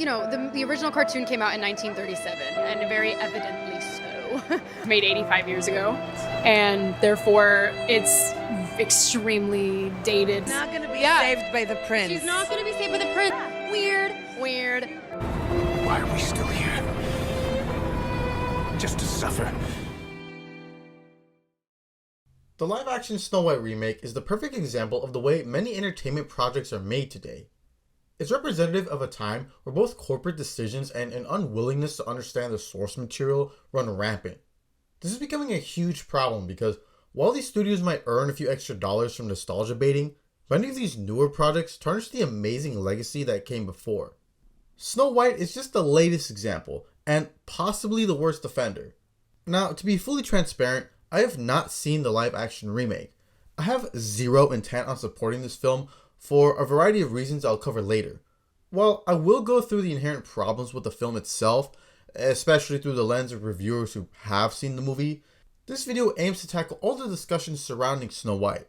you know, the original cartoon came out in 1937, and very evidently so. Made 85 years ago, and therefore it's extremely dated. Not gonna be saved by the prince. She's not gonna be saved by the prince. Weird. Why are we still here? Just to suffer. The live-action Snow White remake is the perfect example of the way many entertainment projects are made today. It's representative of a time where both corporate decisions and an unwillingness to understand the source material run rampant. This is becoming a huge problem because while these studios might earn a few extra dollars from nostalgia baiting, many of these newer projects tarnish the amazing legacy that came before. Snow White is just the latest example, and possibly the worst offender. Now, to be fully transparent, I have not seen the live-action remake. I have zero intent on supporting this film for a variety of reasons I'll cover later. While I will go through the inherent problems with the film itself, especially through the lens of reviewers who have seen the movie, this video aims to tackle all the discussions surrounding Snow White.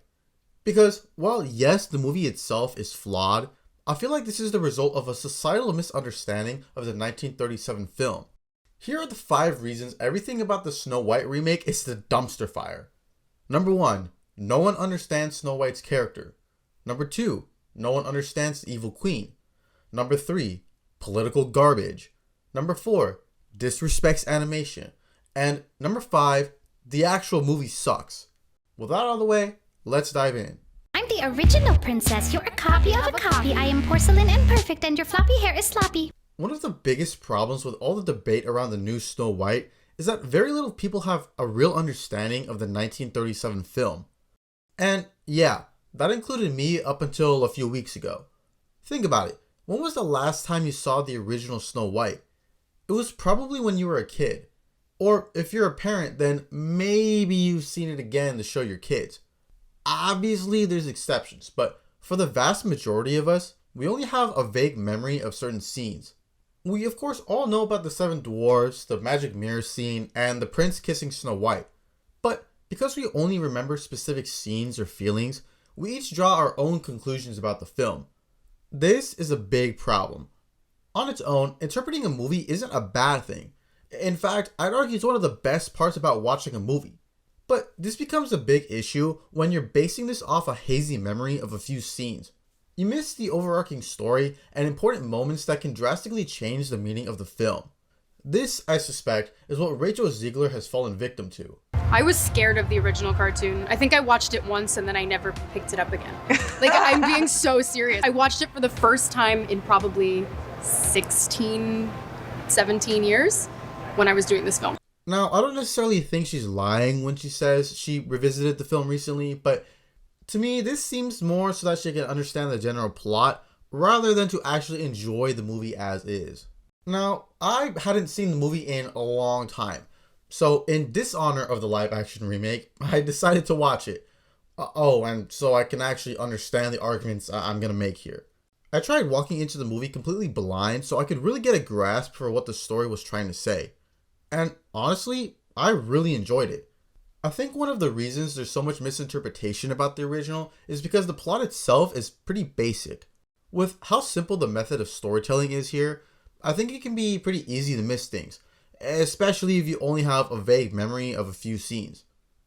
Because while yes, the movie itself is flawed, I feel like this is the result of a societal misunderstanding of the 1937 film. Here are the 5 reasons everything about the Snow White remake is the dumpster fire. Number 1, no one understands Snow White's character. Number 2, no one understands the evil queen. Number 3, political garbage. Number 4, disrespects animation. And number 5, the actual movie sucks. With that out of the way, let's dive in. I'm the original princess. You're a copy of a copy. I am porcelain and perfect, and your floppy hair is sloppy. One of the biggest problems with all the debate around the new Snow White is that very little people have a real understanding of the 1937 film. And yeah, that included me up until a few weeks ago. Think about it. When was the last time you saw the original Snow White? It was probably when you were a kid. Or if you're a parent, then maybe you've seen it again to show your kids. Obviously, there's exceptions, but for the vast majority of us, we only have a vague memory of certain scenes. We of course all know about the 7 dwarfs, the magic mirror scene, and the prince kissing Snow White. But because we only remember specific scenes or feelings, we each draw our own conclusions about the film. This is a big problem. On its own, interpreting a movie isn't a bad thing. In fact, I'd argue it's one of the best parts about watching a movie. But this becomes a big issue when you're basing this off a hazy memory of a few scenes. You miss the overarching story and important moments that can drastically change the meaning of the film. This, I suspect, is what Rachel Ziegler has fallen victim to. I was scared of the original cartoon. I think I watched it once and then I never picked it up again. Like, I'm being so serious. I watched it for the first time in probably 16, 17 years when I was doing this film. Now, I don't necessarily think she's lying when she says she revisited the film recently, but to me, this seems more so that she can understand the general plot rather than to actually enjoy the movie as is. Now, I hadn't seen the movie in a long time, so in dishonor of the live-action remake, I decided to watch it. And so I can actually understand the arguments I'm gonna make here. I tried walking into the movie completely blind so I could really get a grasp for what the story was trying to say. And honestly, I really enjoyed it. I think one of the reasons there's so much misinterpretation about the original is because the plot itself is pretty basic. With how simple the method of storytelling is here, I think it can be pretty easy to miss things, especially if you only have a vague memory of a few scenes.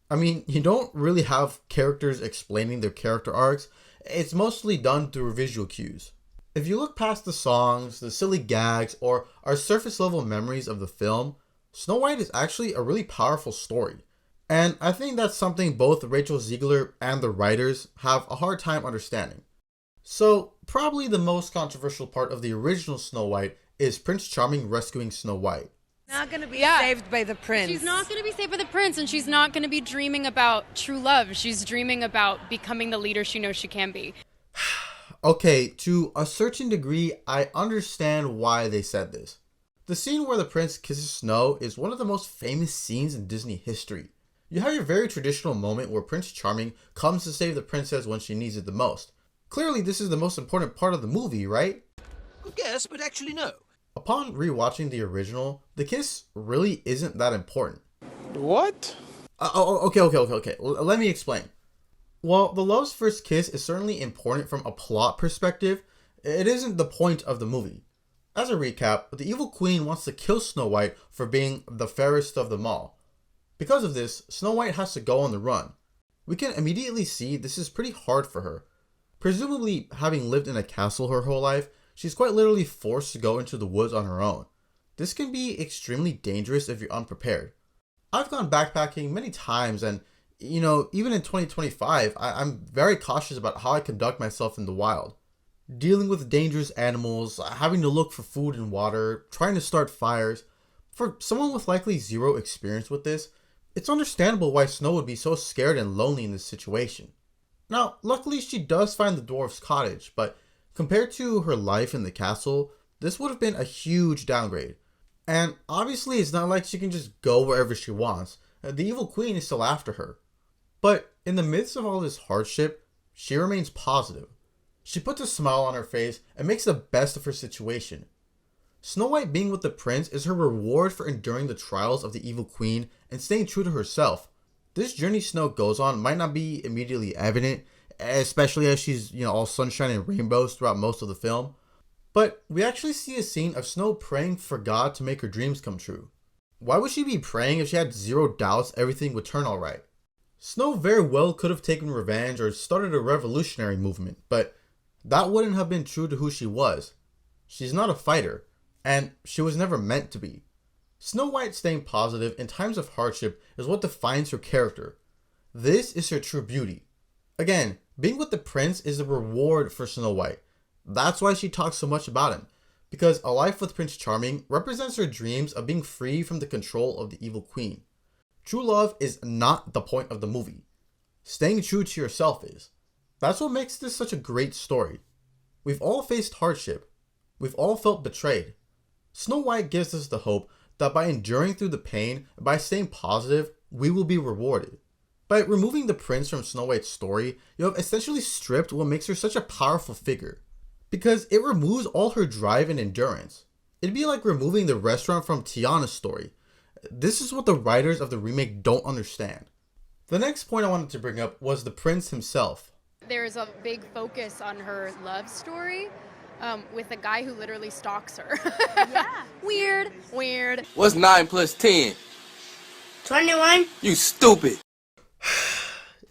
I mean, you don't really have characters explaining their character arcs, it's mostly done through visual cues. If you look past the songs, the silly gags, or our surface level memories of the film, Snow White is actually a really powerful story. And I think that's something both Rachel Ziegler and the writers have a hard time understanding. So, probably the most controversial part of the original Snow White is Prince Charming rescuing Snow White. Not gonna be saved by the prince. She's not going to be saved by the prince, and she's not going to be dreaming about true love. She's dreaming about becoming the leader she knows she can be. Okay, to a certain degree, I understand why they said this. The scene where the prince kisses Snow is one of the most famous scenes in Disney history. You have your very traditional moment where Prince Charming comes to save the princess when she needs it the most. Clearly, this is the most important part of the movie, right? Yes, but actually no. Upon rewatching the original, the kiss really isn't that important. What? Okay. Let me explain. While the love's first kiss is certainly important from a plot perspective, it isn't the point of the movie. As a recap, the evil queen wants to kill Snow White for being the fairest of them all. Because of this, Snow White has to go on the run. We can immediately see this is pretty hard for her. Presumably, having lived in a castle her whole life, she's quite literally forced to go into the woods on her own. This can be extremely dangerous if you're unprepared. I've gone backpacking many times and, even in 2025, I'm very cautious about how I conduct myself in the wild. Dealing with dangerous animals, having to look for food and water, trying to start fires. For someone with likely zero experience with this, it's understandable why Snow would be so scared and lonely in this situation. Now, luckily she does find the dwarf's cottage, but compared to her life in the castle, this would have been a huge downgrade. And obviously it's not like she can just go wherever she wants. The evil queen is still after her. But in the midst of all this hardship, she remains positive. She puts a smile on her face and makes the best of her situation. Snow White being with the prince is her reward for enduring the trials of the evil queen and staying true to herself. This journey Snow goes on might not be immediately evident, especially as she's, all sunshine and rainbows throughout most of the film. But we actually see a scene of Snow praying for God to make her dreams come true. Why would she be praying if she had zero doubts everything would turn alright? Snow very well could have taken revenge or started a revolutionary movement, but that wouldn't have been true to who she was. She's not a fighter, and she was never meant to be. Snow White staying positive in times of hardship is what defines her character. This is her true beauty. Again, being with the prince is the reward for Snow White. That's why she talks so much about him, because a life with Prince Charming represents her dreams of being free from the control of the evil queen. True love is not the point of the movie. Staying true to yourself is. That's what makes this such a great story. We've all faced hardship. We've all felt betrayed. Snow White gives us the hope that by enduring through the pain and by staying positive, we will be rewarded. By removing the prince from Snow White's story, you have essentially stripped what makes her such a powerful figure. Because it removes all her drive and endurance. It'd be like removing the restaurant from Tiana's story. This is what the writers of the remake don't understand. The next point I wanted to bring up was the prince himself. There's a big focus on her love story with a guy who literally stalks her. Yeah. Weird. What's 9 plus 10? 21. You stupid.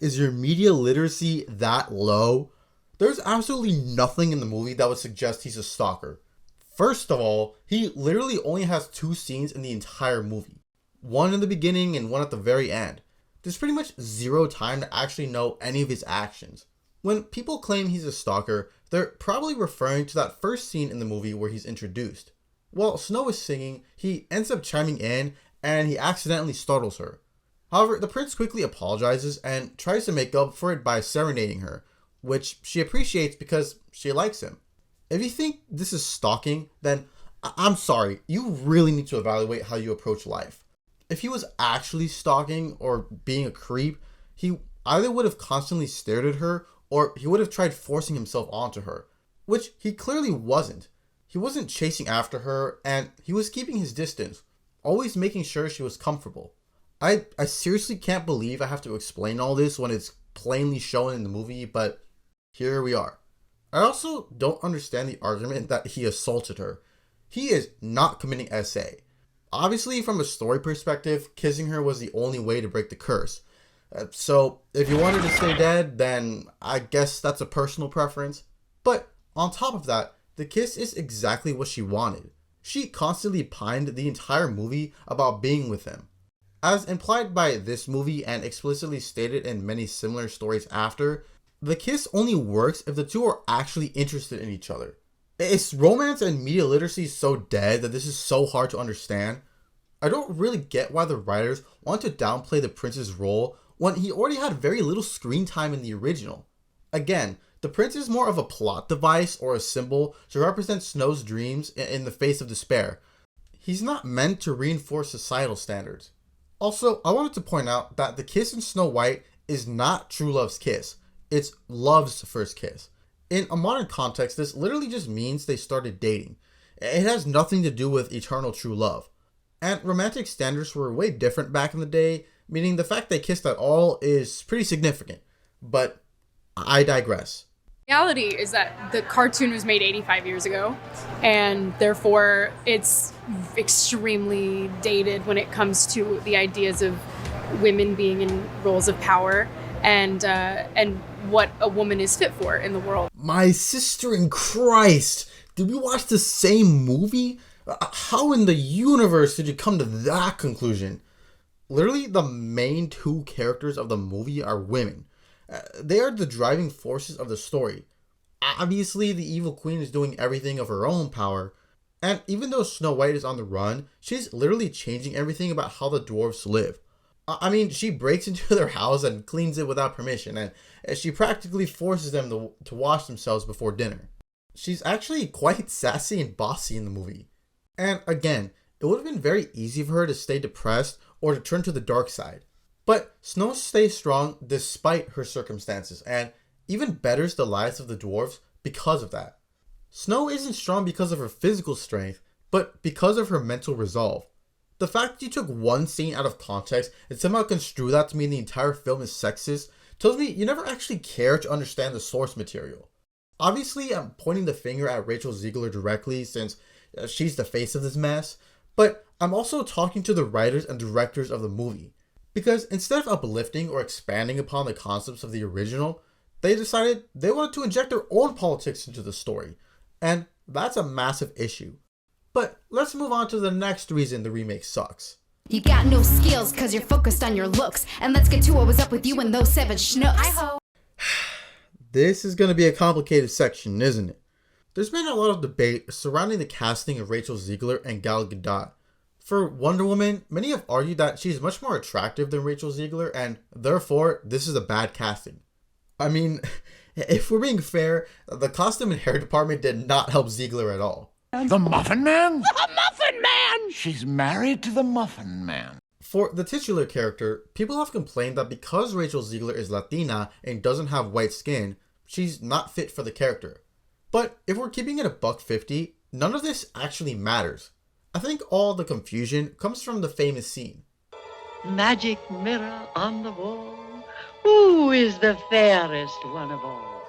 Is your media literacy that low? There's absolutely nothing in the movie that would suggest he's a stalker. First of all, he literally only has 2 scenes in the entire movie. One in the beginning and one at the very end. There's pretty much zero time to actually know any of his actions. When people claim he's a stalker, they're probably referring to that first scene in the movie where he's introduced. While Snow is singing, he ends up chiming in and he accidentally startles her. However, the prince quickly apologizes and tries to make up for it by serenading her, which she appreciates because she likes him. If you think this is stalking, then I'm sorry, you really need to evaluate how you approach life. If he was actually stalking or being a creep, he either would have constantly stared at her or he would have tried forcing himself onto her, which he clearly wasn't. He wasn't chasing after her and he was keeping his distance, always making sure she was comfortable. I seriously can't believe I have to explain all this when it's plainly shown in the movie, but here we are. I also don't understand the argument that he assaulted her. He is not committing SA. Obviously, from a story perspective, kissing her was the only way to break the curse. So, if you wanted to stay dead, then I guess that's a personal preference. But on top of that, the kiss is exactly what she wanted. She constantly pined the entire movie about being with him. As implied by this movie and explicitly stated in many similar stories after, the kiss only works if the two are actually interested in each other. Is romance and media literacy so dead that this is so hard to understand? I don't really get why the writers want to downplay the prince's role when he already had very little screen time in the original. Again, the prince is more of a plot device or a symbol to represent Snow's dreams in the face of despair. He's not meant to reinforce societal standards. Also, I wanted to point out that the kiss in Snow White is not true love's kiss. It's love's first kiss. In a modern context, this literally just means they started dating. It has nothing to do with eternal true love. And romantic standards were way different back in the day, meaning the fact they kissed at all is pretty significant. But I digress. Reality is that the cartoon was made 85 years ago, and therefore it's extremely dated when it comes to the ideas of women being in roles of power and what a woman is fit for in the world. My sister in Christ! Did we watch the same movie? How in the universe did you come to that conclusion? Literally, the main two characters of the movie are women. They are the driving forces of the story. Obviously, the evil queen is doing everything of her own power, and even though Snow White is on the run, she's literally changing everything about how the dwarves live. I mean, she breaks into their house and cleans it without permission, and she practically forces them to wash themselves before dinner. She's actually quite sassy and bossy in the movie. And again, it would have been very easy for her to stay depressed or to turn to the dark side. But Snow stays strong despite her circumstances and even betters the lives of the dwarves because of that. Snow isn't strong because of her physical strength, but because of her mental resolve. The fact that you took one scene out of context and somehow construe that to mean the entire film is sexist tells me you never actually care to understand the source material. Obviously, I'm pointing the finger at Rachel Zegler directly since she's the face of this mess, but I'm also talking to the writers and directors of the movie. Because instead of uplifting or expanding upon the concepts of the original, they decided they wanted to inject their own politics into the story. And that's a massive issue. But let's move on to the next reason the remake sucks. You got no skills cause you're focused on your looks. And let's get to what was up with you and those 7 schnooks. This is going to be a complicated section, isn't it? There's been a lot of debate surrounding the casting of Rachel Zegler and Gal Gadot. For Wonder Woman, many have argued that she's much more attractive than Rachel Zegler, and therefore, this is a bad casting. I mean, if we're being fair, the costume and hair department did not help Zegler at all. The Muffin Man? The Muffin Man! She's married to the Muffin Man. For the titular character, people have complained that because Rachel Zegler is Latina and doesn't have white skin, she's not fit for the character. But if we're keeping it a $1.50, none of this actually matters. I think all the confusion comes from the famous scene. Magic mirror on the wall, who is the fairest one of all?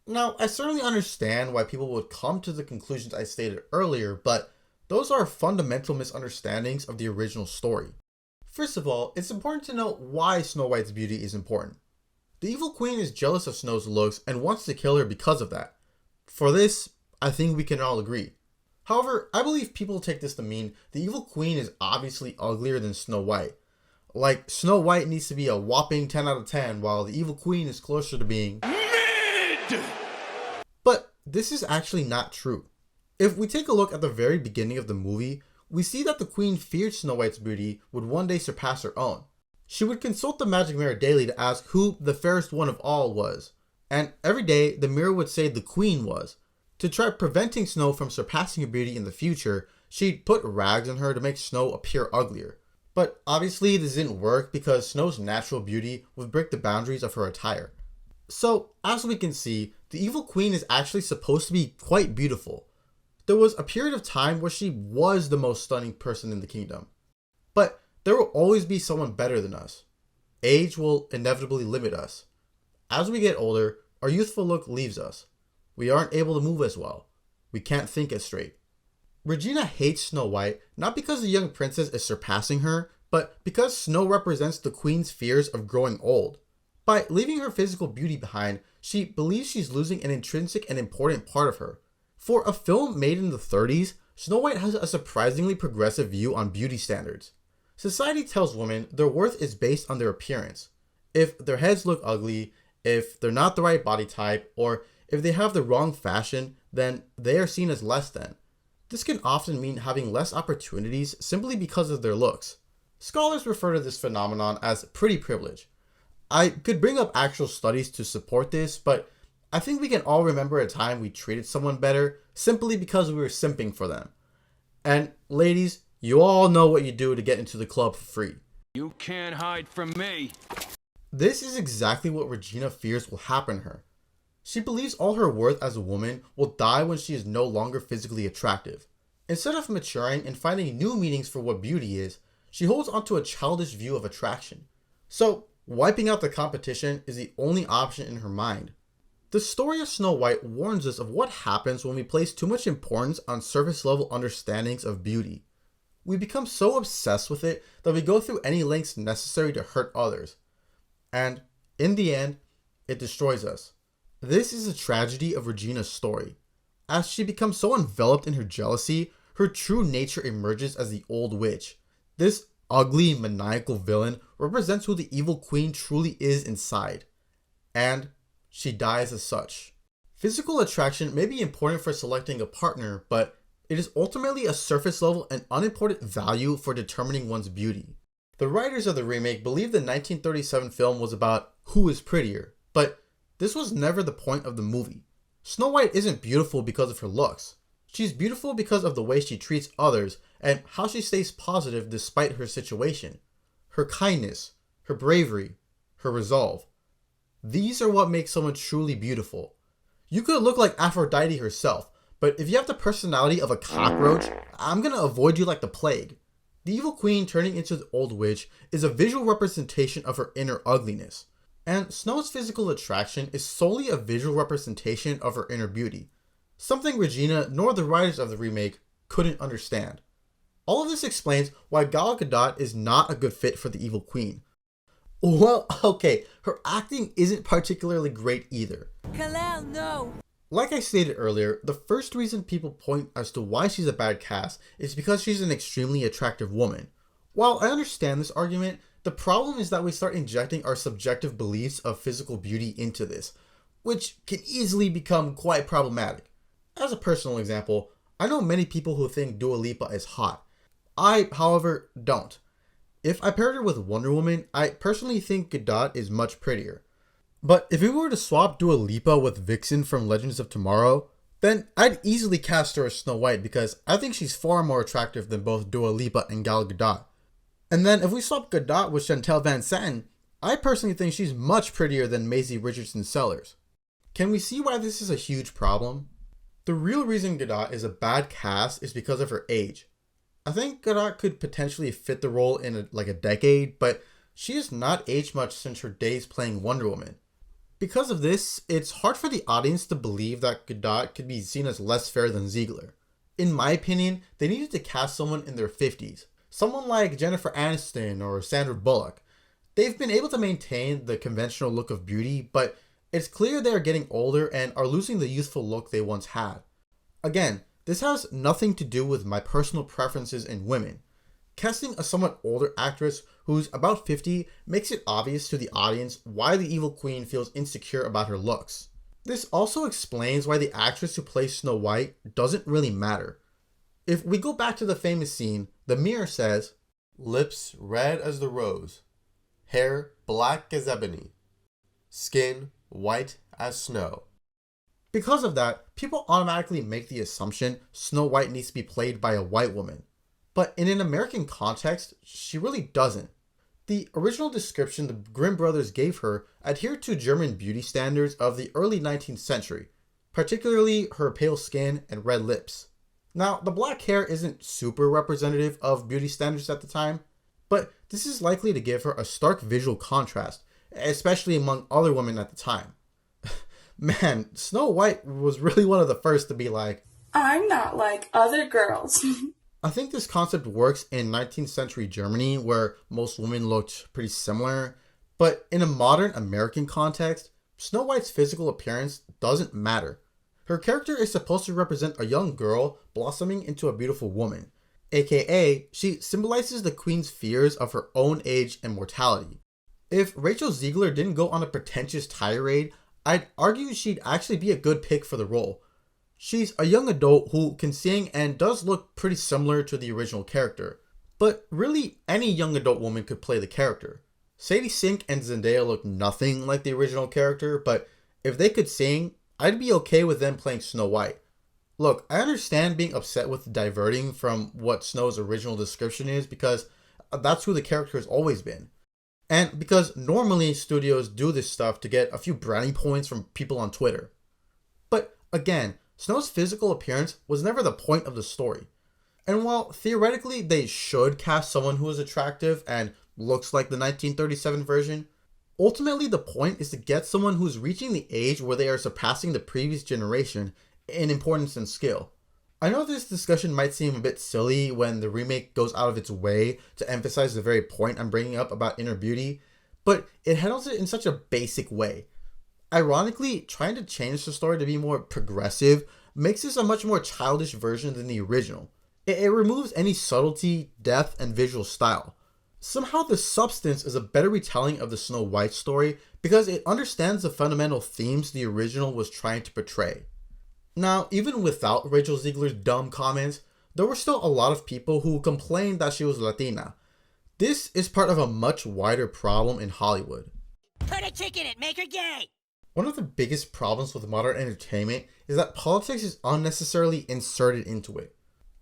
Now, I certainly understand why people would come to the conclusions I stated earlier, but those are fundamental misunderstandings of the original story. First of all, it's important to know why Snow White's beauty is important. The evil queen is jealous of Snow's looks and wants to kill her because of that. For this, I think we can all agree. However, I believe people take this to mean the evil queen is obviously uglier than Snow White. Like, Snow White needs to be a whopping 10 out of 10, while the evil queen is closer to being mid! But this is actually not true. If we take a look at the very beginning of the movie, we see that the queen feared Snow White's beauty would one day surpass her own. She would consult the magic mirror daily to ask who the fairest one of all was, and every day the mirror would say the queen was. To try preventing Snow from surpassing her beauty in the future, she'd put rags on her to make Snow appear uglier. But obviously this didn't work because Snow's natural beauty would break the boundaries of her attire. So, as we can see, the evil queen is actually supposed to be quite beautiful. There was a period of time where she was the most stunning person in the kingdom. But there will always be someone better than us. Age will inevitably limit us. As we get older, our youthful look leaves us. We aren't able to move as well. We can't think as straight. Regina hates Snow White, not because the young princess is surpassing her, but because Snow represents the queen's fears of growing old. By leaving her physical beauty behind, she believes she's losing an intrinsic and important part of her. For a film made in the 30s, Snow White has a surprisingly progressive view on beauty standards. Society tells women their worth is based on their appearance. If their heads look ugly, if they're not the right body type, or if they have the wrong fashion, then they are seen as less than. This can often mean having less opportunities simply because of their looks. Scholars refer to this phenomenon as pretty privilege. I could bring up actual studies to support this, but I think we can all remember a time we treated someone better simply because we were simping for them. And ladies, you all know what you do to get into the club for free. You can't hide from me. This is exactly what Regina fears will happen to her. She believes all her worth as a woman will die when she is no longer physically attractive. Instead of maturing and finding new meanings for what beauty is, she holds onto a childish view of attraction. So, wiping out the competition is the only option in her mind. The story of Snow White warns us of what happens when we place too much importance on surface level understandings of beauty. We become so obsessed with it that we go through any lengths necessary to hurt others. And, in the end, it destroys us. This is a tragedy of Regina's story. As she becomes so enveloped in her jealousy, her true nature emerges as the old witch. This ugly, maniacal villain represents who the evil queen truly is inside. And she dies as such. Physical attraction may be important for selecting a partner, but it is ultimately a surface level and unimportant value for determining one's beauty. The writers of the remake believed the 1937 film was about who is prettier, but this was never the point of the movie. Snow White isn't beautiful because of her looks. She's beautiful because of the way she treats others and how she stays positive despite her situation. Her kindness, her bravery, her resolve. These are what makes someone truly beautiful. You could look like Aphrodite herself, but if you have the personality of a cockroach, I'm gonna avoid you like the plague. The evil queen turning into the old witch is a visual representation of her inner ugliness. And Snow's physical attraction is solely a visual representation of her inner beauty. Something Regina nor the writers of the remake couldn't understand. All of this explains why Gal Gadot is not a good fit for the evil queen. Well, okay, her acting isn't particularly great either. Kalel, no! Like I stated earlier, the first reason people point as to why she's a bad cast is because she's an extremely attractive woman. While I understand this argument, the problem is that we start injecting our subjective beliefs of physical beauty into this, which can easily become quite problematic. As a personal example, I know many people who think Dua Lipa is hot. I, however, don't. If I paired her with Wonder Woman, I personally think Gadot is much prettier. But if we were to swap Dua Lipa with Vixen from Legends of Tomorrow, then I'd easily cast her as Snow White because I think she's far more attractive than both Dua Lipa and Gal Gadot. And then if we swap Gadot with Chantel Van Zandt, I personally think she's much prettier than Maisie Richardson Sellers. Can we see why this is a huge problem? The real reason Gadot is a bad cast is because of her age. I think Gadot could potentially fit the role in a decade, but she has not aged much since her days playing Wonder Woman. Because of this, it's hard for the audience to believe that Gadot could be seen as less fair than Ziegler. In my opinion, they needed to cast someone in their 50s. Someone like Jennifer Aniston or Sandra Bullock. They've been able to maintain the conventional look of beauty, but it's clear they are getting older and are losing the youthful look they once had. Again, this has nothing to do with my personal preferences in women. Casting a somewhat older actress who's about 50 makes it obvious to the audience why the evil queen feels insecure about her looks. This also explains why the actress who plays Snow White doesn't really matter. If we go back to the famous scene, the mirror says, "Lips red as the rose, hair black as ebony, skin white as snow." Because of that, people automatically make the assumption Snow White needs to be played by a white woman. But in an American context, she really doesn't. The original description the Grimm brothers gave her adhered to German beauty standards of the early 19th century, particularly her pale skin and red lips. Now, the black hair isn't super representative of beauty standards at the time, but this is likely to give her a stark visual contrast, especially among other women at the time. Man, Snow White was really one of the first to be like, I'm not like other girls. I think this concept works in 19th century Germany where most women looked pretty similar, but in a modern American context, Snow White's physical appearance doesn't matter. Her character is supposed to represent a young girl blossoming into a beautiful woman, aka she symbolizes the queen's fears of her own age and mortality. If Rachel Ziegler didn't go on a pretentious tirade, I'd argue she'd actually be a good pick for the role. She's a young adult who can sing and does look pretty similar to the original character. But really, any young adult woman could play the character. Sadie Sink and Zendaya look nothing like the original character, but if they could sing, I'd be okay with them playing Snow White. Look, I understand being upset with diverting from what Snow's original description is because that's who the character has always been. And because normally studios do this stuff to get a few brownie points from people on Twitter. But again, Snow's physical appearance was never the point of the story. And while theoretically they should cast someone who is attractive and looks like the 1937 version, Ultimately, the point is to get someone who's reaching the age where they are surpassing the previous generation in importance and skill. I know this discussion might seem a bit silly when the remake goes out of its way to emphasize the very point I'm bringing up about inner beauty, but it handles it in such a basic way. Ironically, trying to change the story to be more progressive makes this a much more childish version than the original. It removes any subtlety, depth, and visual style. Somehow the substance is a better retelling of the Snow White story because it understands the fundamental themes the original was trying to portray. Now, even without Rachel Ziegler's dumb comments, there were still a lot of people who complained that she was Latina. This is part of a much wider problem in Hollywood. Put a chick in it, make her gay! One of the biggest problems with modern entertainment is that politics is unnecessarily inserted into it.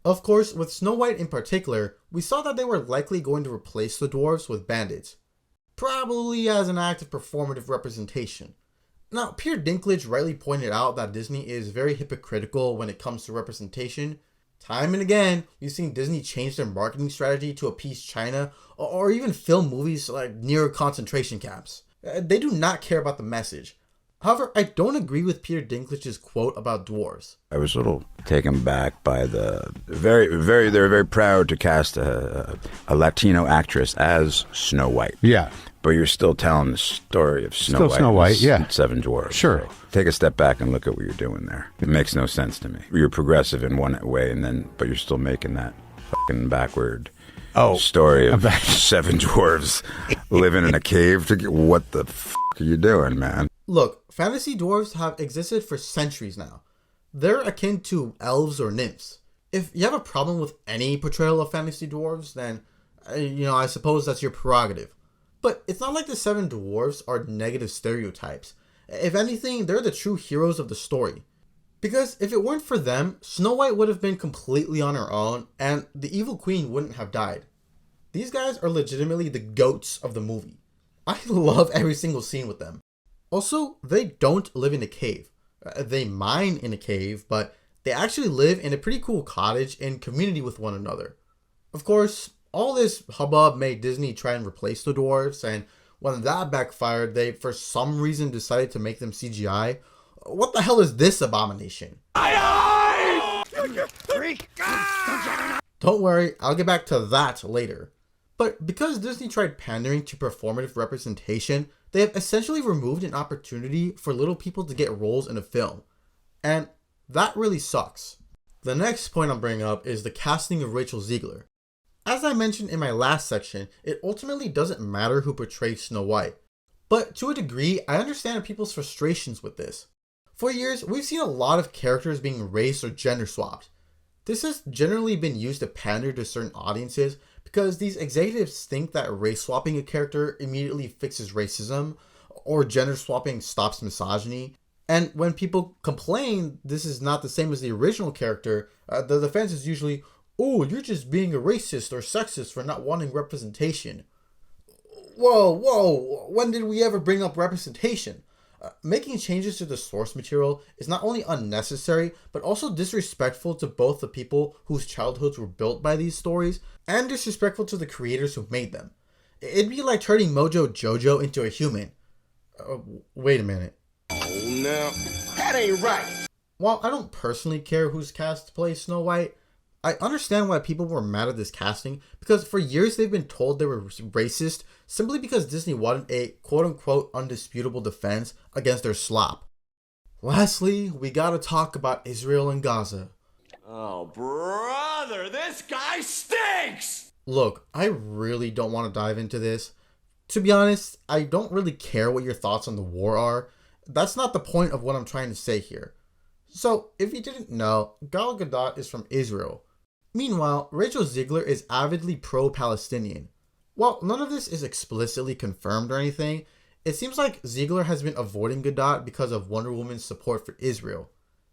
Of course, with Snow White in particular, we saw that they were likely going to replace the dwarves with bandits, probably as an act of performative representation. Now, Peter Dinklage rightly pointed out that Disney is very hypocritical when it comes to representation. Time and again, we've seen Disney change their marketing strategy to appease China, or even film movies like near concentration camps. They do not care about the message. However, I don't agree with Peter Dinklage's quote about dwarves. I was a little taken back by the they're very proud to cast a Latino actress as Snow White. Yeah. But you're still telling the story of Snow White. Snow White, yeah. Seven Dwarfs. Sure. So take a step back and look at what you're doing there. It makes no sense to me. You're progressive in one way, but you're still making that fucking backward story of seven dwarves living in a cave. What the fuck are you doing, man? Look, fantasy dwarves have existed for centuries now. They're akin to elves or nymphs. If you have a problem with any portrayal of fantasy dwarves, then, I suppose that's your prerogative. But it's not like the seven dwarves are negative stereotypes. If anything, they're the true heroes of the story. Because if it weren't for them, Snow White would have been completely on her own, and the evil queen wouldn't have died. These guys are legitimately the goats of the movie. I love every single scene with them. Also, they don't live in a cave. They mine in a cave, but they actually live in a pretty cool cottage in community with one another. Of course, all this hubbub made Disney try and replace the dwarves, and when that backfired, they for some reason decided to make them CGI. What the hell is this abomination? Don't worry, I'll get back to that later. But because Disney tried pandering to performative representation, they have essentially removed an opportunity for little people to get roles in a film. And that really sucks. The next point I'm bringing up is the casting of Rachel Ziegler. As I mentioned in my last section, it ultimately doesn't matter who portrays Snow White. But to a degree, I understand people's frustrations with this. For years, we've seen a lot of characters being race or gender swapped. This has generally been used to pander to certain audiences because these executives think that race swapping a character immediately fixes racism, or gender swapping stops misogyny. And when people complain this is not the same as the original character, the defense is usually, "Oh, you're just being a racist or sexist for not wanting representation." Whoa, when did we ever bring up representation? Making changes to the source material is not only unnecessary, but also disrespectful to both the people whose childhoods were built by these stories, and disrespectful to the creators who made them. It'd be like turning Mojo Jojo into a human. Wait a minute. Oh, no. That ain't right. While I don't personally care who's cast to play Snow White, I understand why people were mad at this casting, because for years they've been told they were racist simply because Disney wanted a quote-unquote undisputable defense against their slop. Lastly, we gotta talk about Israel and Gaza. Oh, brother, this guy stinks! Look, I really don't want to dive into this. To be honest, I don't really care what your thoughts on the war are. That's not the point of what I'm trying to say here. So, if you didn't know, Gal Gadot is from Israel. Meanwhile, Rachel Ziegler is avidly pro-Palestinian. While none of this is explicitly confirmed or anything, it seems like Ziegler has been avoiding Gadot because of Wonder Woman's support for Israel.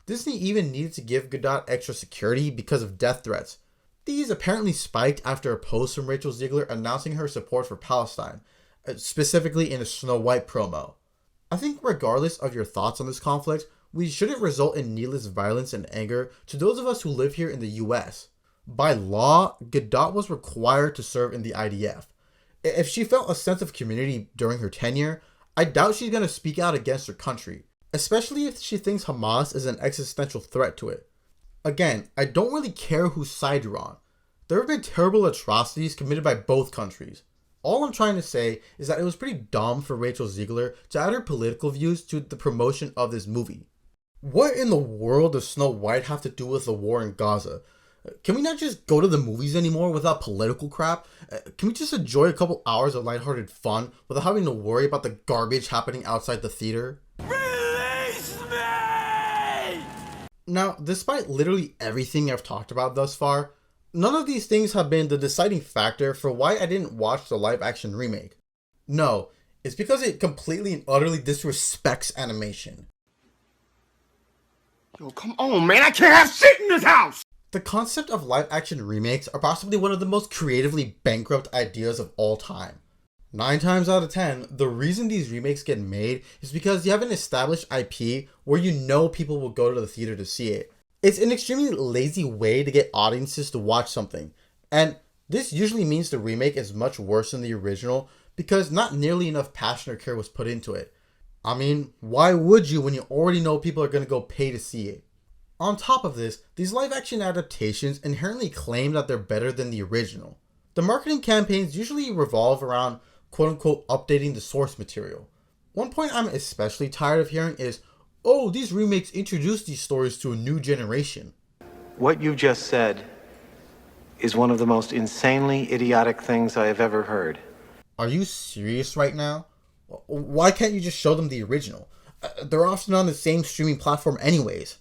Disney even needed to give Gadot extra security because of death threats. These apparently spiked after a post from Rachel Ziegler announcing her support for Palestine, specifically in a Snow White promo. I think regardless of your thoughts on this conflict, we shouldn't result in needless violence and anger to those of us who live here in the US. By law, Gadot was required to serve in the IDF. If she felt a sense of community during her tenure, I doubt she's gonna speak out against her country, especially if she thinks Hamas is an existential threat to it. Again, I don't really care whose side you're on. There have been terrible atrocities committed by both countries. All I'm trying to say is that it was pretty dumb for Rachel Ziegler to add her political views to the promotion of this movie. What in the world does Snow White have to do with the war in Gaza? Can we not just go to the movies anymore without political crap? Can we just enjoy a couple hours of lighthearted fun without having to worry about the garbage happening outside the theater? Release me! Now, despite literally everything I've talked about thus far, none of these things have been the deciding factor for why I didn't watch the live-action remake. No, it's because it completely and utterly disrespects animation. Yo, come on, man. I can't have shit in this house! The concept of live-action remakes are possibly one of the most creatively bankrupt ideas of all time. 9 times out of 10, the reason these remakes get made is because you have an established IP where you know people will go to the theater to see it. It's an extremely lazy way to get audiences to watch something, and this usually means the remake is much worse than the original because not nearly enough passion or care was put into it. I mean, why would you when you already know people are going to go pay to see it? On top of this, these live-action adaptations inherently claim that they're better than the original. The marketing campaigns usually revolve around quote-unquote updating the source material. One point I'm especially tired of hearing is, oh, these remakes introduce these stories to a new generation. What you just said is one of the most insanely idiotic things I have ever heard. Are you serious right now? Why can't you just show them the original? They're often on the same streaming platform anyways.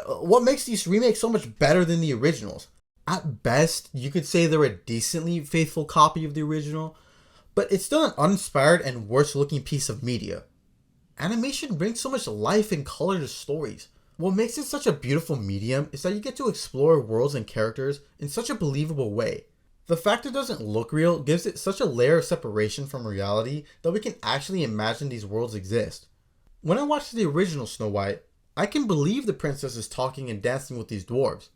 What makes these remakes so much better than the originals? At best, you could say they're a decently faithful copy of the original, but it's still an uninspired and worse looking piece of media. Animation brings so much life and color to stories. What makes it such a beautiful medium is that you get to explore worlds and characters in such a believable way. The fact it doesn't look real gives it such a layer of separation from reality that we can actually imagine these worlds exist. When I watched the original Snow White, I can believe the princess is talking and dancing with these dwarves.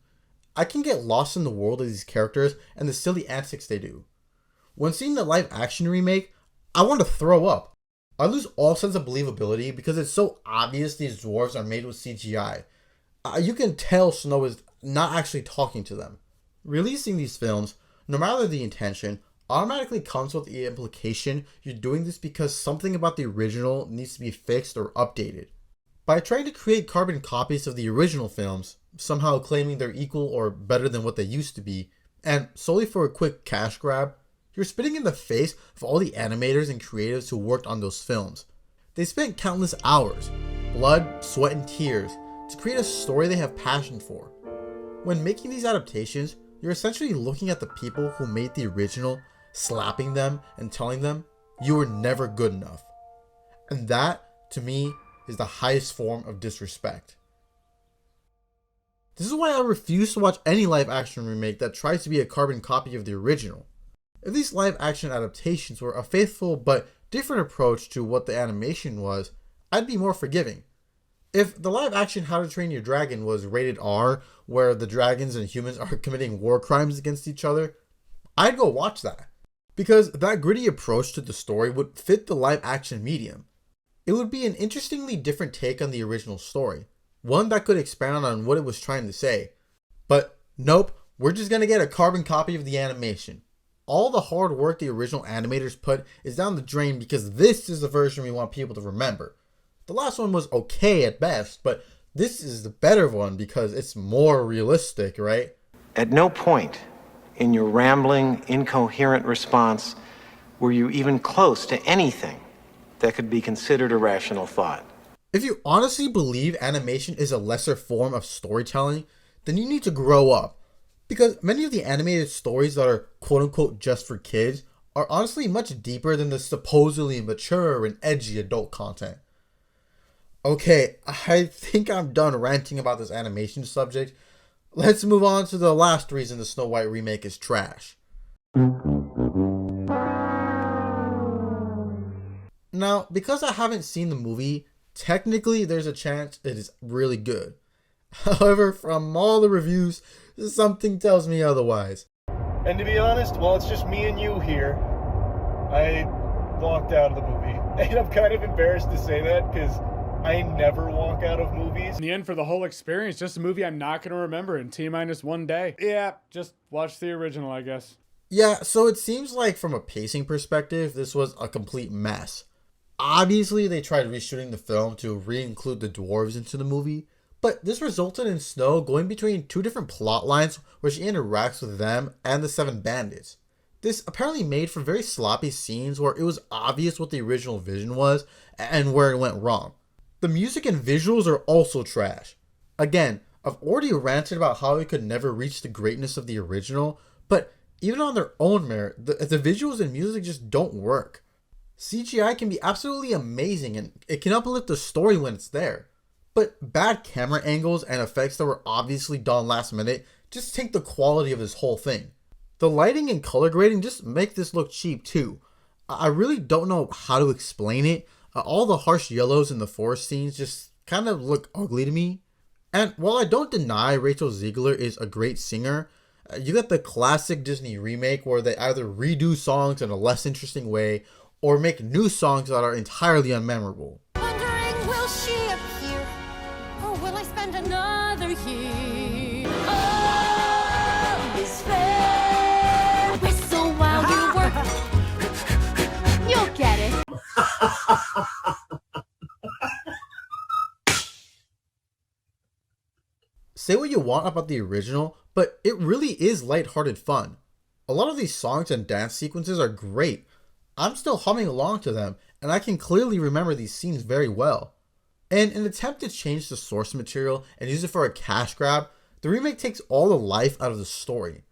I can get lost in the world of these characters and the silly antics they do. When seeing the live action remake, I want to throw up. I lose all sense of believability because it's so obvious these dwarves are made with CGI. You can tell Snow is not actually talking to them. Releasing these films, no matter the intention, automatically comes with the implication you're doing this because something about the original needs to be fixed or updated. By trying to create carbon copies of the original films, somehow claiming they're equal or better than what they used to be, and solely for a quick cash grab, you're spitting in the face of all the animators and creatives who worked on those films. They spent countless hours, blood, sweat, and tears to create a story they have passion for. When making these adaptations, you're essentially looking at the people who made the original, slapping them and telling them, you were never good enough. And that, to me, is the highest form of disrespect. This is why I refuse to watch any live action remake that tries to be a carbon copy of the original. If these live action adaptations were a faithful but different approach to what the animation was, I'd be more forgiving. If the live action How to Train Your Dragon was rated R, where the dragons and humans are committing war crimes against each other, I'd go watch that. Because that gritty approach to the story would fit the live action medium. It would be an interestingly different take on the original story, one that could expand on what it was trying to say. But nope, we're just gonna get a carbon copy of the animation. All the hard work the original animators put is down the drain because this is the version we want people to remember. The last one was okay at best, but this is the better one because it's more realistic, right? At no point in your rambling, incoherent response were you even close to anything that could be considered a rational thought. If you honestly believe animation is a lesser form of storytelling, then you need to grow up. Because many of the animated stories that are quote-unquote just for kids are honestly much deeper than the supposedly mature and edgy adult content. Okay, I think I'm done ranting about this animation subject. Let's move on to the last reason the Snow White remake is trash. Now, because I haven't seen the movie, technically there's a chance it is really good. However, from all the reviews, something tells me otherwise. And to be honest, while it's just me and you here, I walked out of the movie. And I'm kind of embarrassed to say that because I never walk out of movies. In the end, for the whole experience, just a movie I'm not going to remember in T-minus 1 day. Yeah, just watch the original, I guess. Yeah, so it seems like from a pacing perspective, this was a complete mess. Obviously, they tried reshooting the film to re-include the dwarves into the movie, but this resulted in Snow going between two different plot lines where she interacts with them and the 7 bandits. This apparently made for very sloppy scenes where it was obvious what the original vision was and where it went wrong. The music and visuals are also trash. Again, I've already ranted about how it could never reach the greatness of the original, but even on their own merit, the visuals and music just don't work. CGI can be absolutely amazing and it can uplift the story when it's there. But bad camera angles and effects that were obviously done last minute just take the quality of this whole thing. The lighting and color grading just make this look cheap too. I really don't know how to explain it. All the harsh yellows in the forest scenes just kind of look ugly to me. And while I don't deny Rachel Zegler is a great singer, you get the classic Disney remake where they either redo songs in a less interesting way or make new songs that are entirely unmemorable. Wondering, will she appear? Or will I spend another year? Oh, is fair. Whistle while you work. You'll get it. Say what you want about the original, but it really is lighthearted fun. A lot of these songs and dance sequences are great. I'm still humming along to them, and I can clearly remember these scenes very well. In an attempt to change the source material and use it for a cash grab, the remake takes all the life out of the story.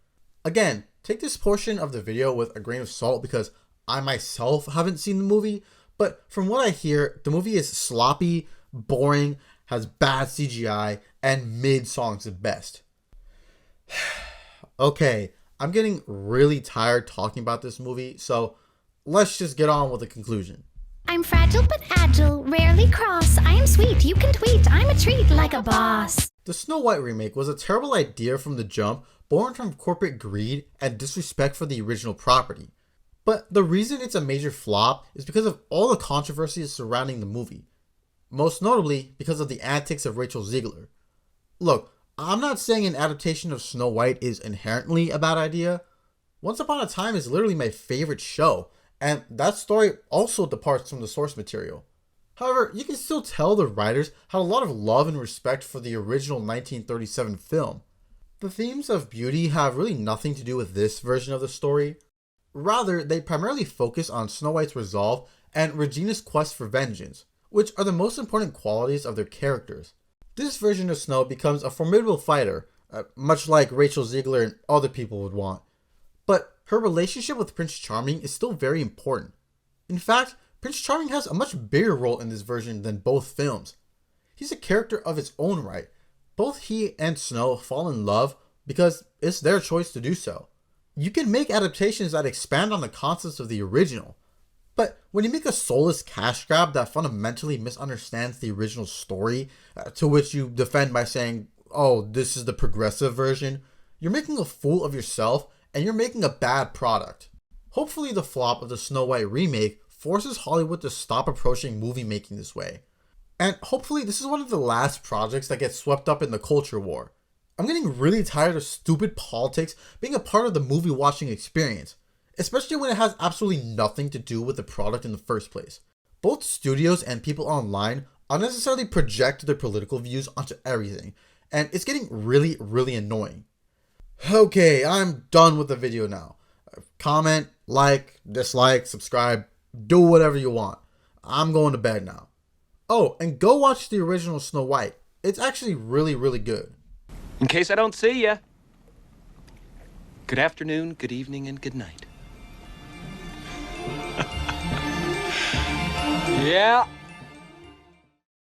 Again, take this portion of the video with a grain of salt because I myself haven't seen the movie, but from what I hear, the movie is sloppy, boring, has bad CGI, and mid songs at best. Okay, I'm getting really tired talking about this movie, so let's just get on with the conclusion. I'm fragile but agile, rarely cross. I am sweet, you can tweet, I'm a treat like a boss. The Snow White remake was a terrible idea from the jump, born from corporate greed and disrespect for the original property. But the reason it's a major flop is because of all the controversies surrounding the movie. Most notably because of the antics of Rachel Zegler. Look, I'm not saying an adaptation of Snow White is inherently a bad idea. Once Upon a Time is literally my favorite show, and that story also departs from the source material. However, you can still tell the writers had a lot of love and respect for the original 1937 film. The themes of beauty have really nothing to do with this version of the story. Rather, they primarily focus on Snow White's resolve and Regina's quest for vengeance, which are the most important qualities of their characters. This version of Snow becomes a formidable fighter, much like Rachel Zegler and other people would want. But her relationship with Prince Charming is still very important. In fact, Prince Charming has a much bigger role in this version than both films. He's a character of its own right. Both he and Snow fall in love because it's their choice to do so. You can make adaptations that expand on the concepts of the original, but when you make a soulless cash grab that fundamentally misunderstands the original story, to which you defend by saying, oh, this is the progressive version, you're making a fool of yourself and you're making a bad product. Hopefully the flop of the Snow White remake forces Hollywood to stop approaching movie making this way. And hopefully this is one of the last projects that gets swept up in the culture war. I'm getting really tired of stupid politics being a part of the movie watching experience, especially when it has absolutely nothing to do with the product in the first place. Both studios and people online unnecessarily project their political views onto everything, and it's getting really, really annoying. Okay, I'm done with the video now. Comment, like, dislike, subscribe, do whatever you want. I'm going to bed now. Oh, and go watch the original Snow White. It's actually really, really good. In case I don't see ya, good afternoon, good evening, and good night. Yeah.